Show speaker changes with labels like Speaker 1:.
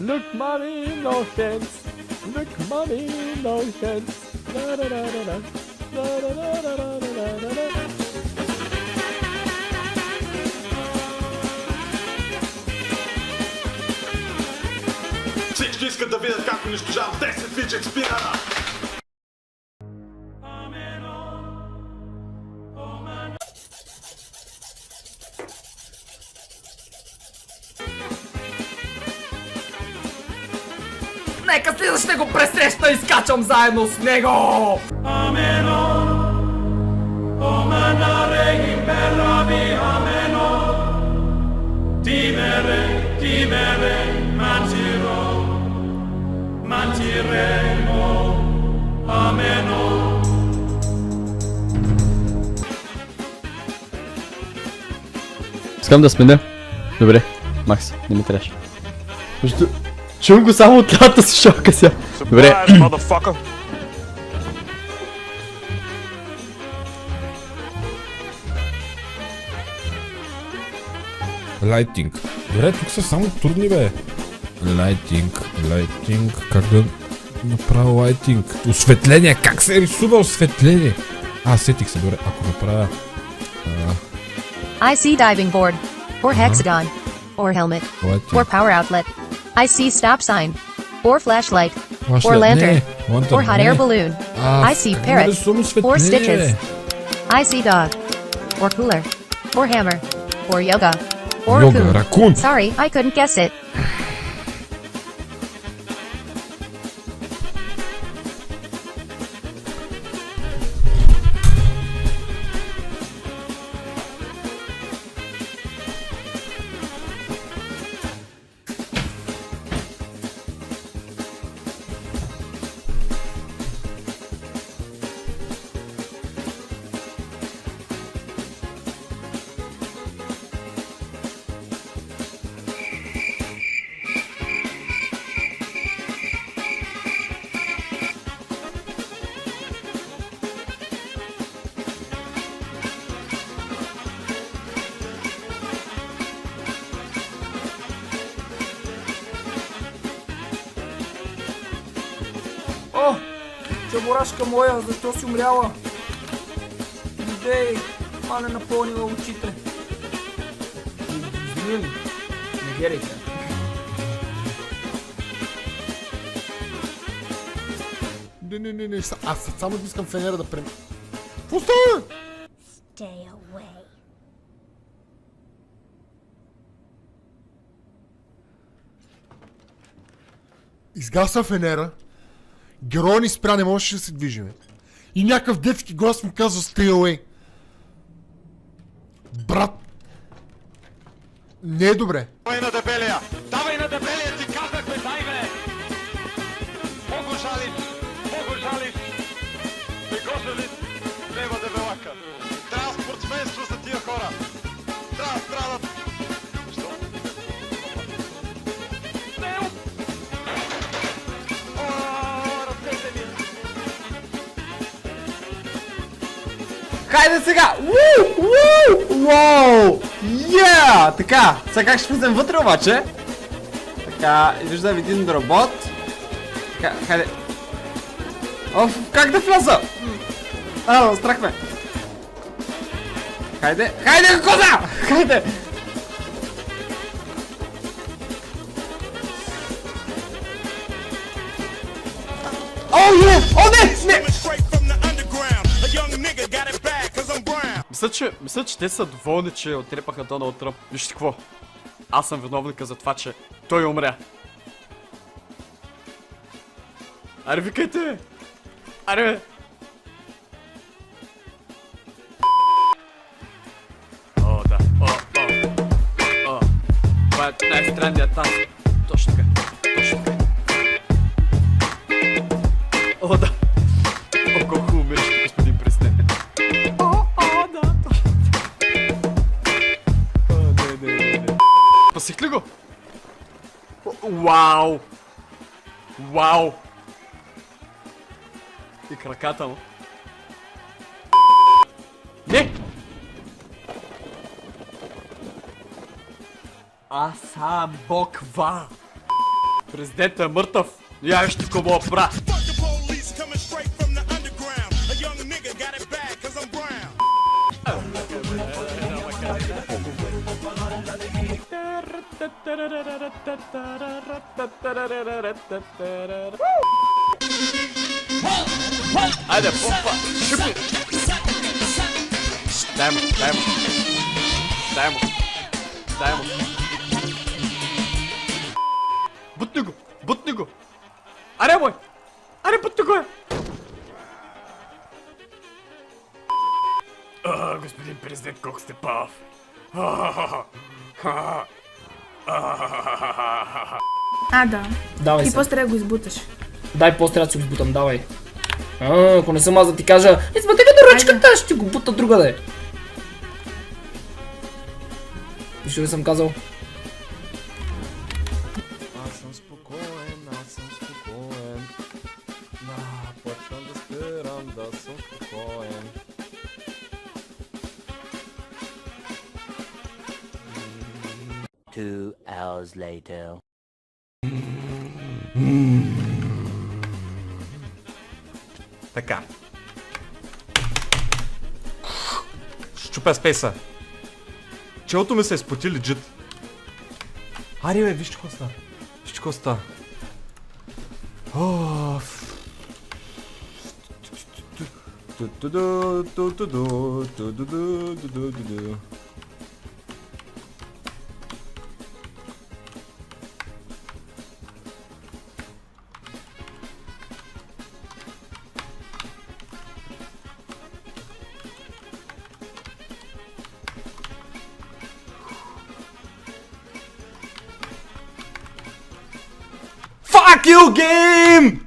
Speaker 1: Look mommy, no chance. Look mommy, no chance. Da da da da da. Da da da da da da da.
Speaker 2: Всички искат да видят как унищожавам 10 фиджет спинъра!
Speaker 3: Нека слиза, ще го пресрещна и скачам заедно с него!
Speaker 1: Искам да сменя. Добре, Макс, не ми трябваше. Чувам го само от лята с шока сега. Добре.
Speaker 4: Лайтинг. Добре, тук са само трудни, бе. Лайтинг. Как да направя лайтинг? Осветление. Как се рисува осветление? Сетих се, добре. Ако направя...
Speaker 5: I see diving board, or hexagon, or helmet, or power outlet. I see stop sign, or flashlight, or lantern, or hot air balloon. I see parrot, or stitches. I see dog, or cooler, or hammer, or yoga, or raccoon. Sorry, I couldn't guess it.
Speaker 3: О, чебурашка моя, защо си умряла? Идей, това не напълнила очите. Измили, не гледайте.
Speaker 4: Не, аз само искам фенера да прем... Пустай!
Speaker 6: Stay away.
Speaker 4: Изгаса фенера. Героя ни спря, не можеше да се движиме. И някакъв детски глас ми казва stay away. Брат. Не е добре.
Speaker 2: Давай на дебелия! Давай на дебелия! Ти казахме, дай бе! Бого жалиш! Бего жалиш! Нева дебелака! Трябва спортсменство за тия хора! Трябва страдат! Що? Нео! Ръцете ми!
Speaker 1: Хайде сега! Уау! Yeah! Така, сега как ще влезем вътре обаче? Така, виждам един робот. Така, хайде. Оф, как да вляза? Страх ме. Хайде, коза! Хайде! О, не! Мисля, че те са доволни, че отрепаха Доналд Тръмп. Вижте какво. Аз съм виновника за това, че той умря. Аре, викайте! Аре! О, да. О. Това е най-странният танц. Точно така. О, да. О, колко умиращи, господин президент. Да. Не. Спасих ли го? Вау! И краката му. Не! Аз съм боква! Президентът е мъртъв. Я вижте какво мога да правя.
Speaker 7: Fuck the police coming straight from the underground. A young nigga got it bad cause I'm brown.
Speaker 1: Айде, помпа! Шипи! Дай му, дай му! Дай му! Дай му! Бутни го! Бутни го! Аре, бой! Аре, бутни го! Господин президент, колко сте пав!
Speaker 8: Да.
Speaker 3: Давай
Speaker 8: И
Speaker 3: се.
Speaker 8: после трябва да го избуташ.
Speaker 3: Дай после трябва да си го избутам, давай. Ако не съм аз да ти кажа, избутай го до ръчката, ще го бута другаде. Нищо не съм казал.
Speaker 1: Аз съм спокоен, аз съм спокоен. Почвам да спирам, да съм спокоен.
Speaker 9: Two hours later.
Speaker 1: Така. Щупя спейса. Челото ми се изпоти легит. Аре бе, вижте какво става. Вижте какво става. Fuck you, game!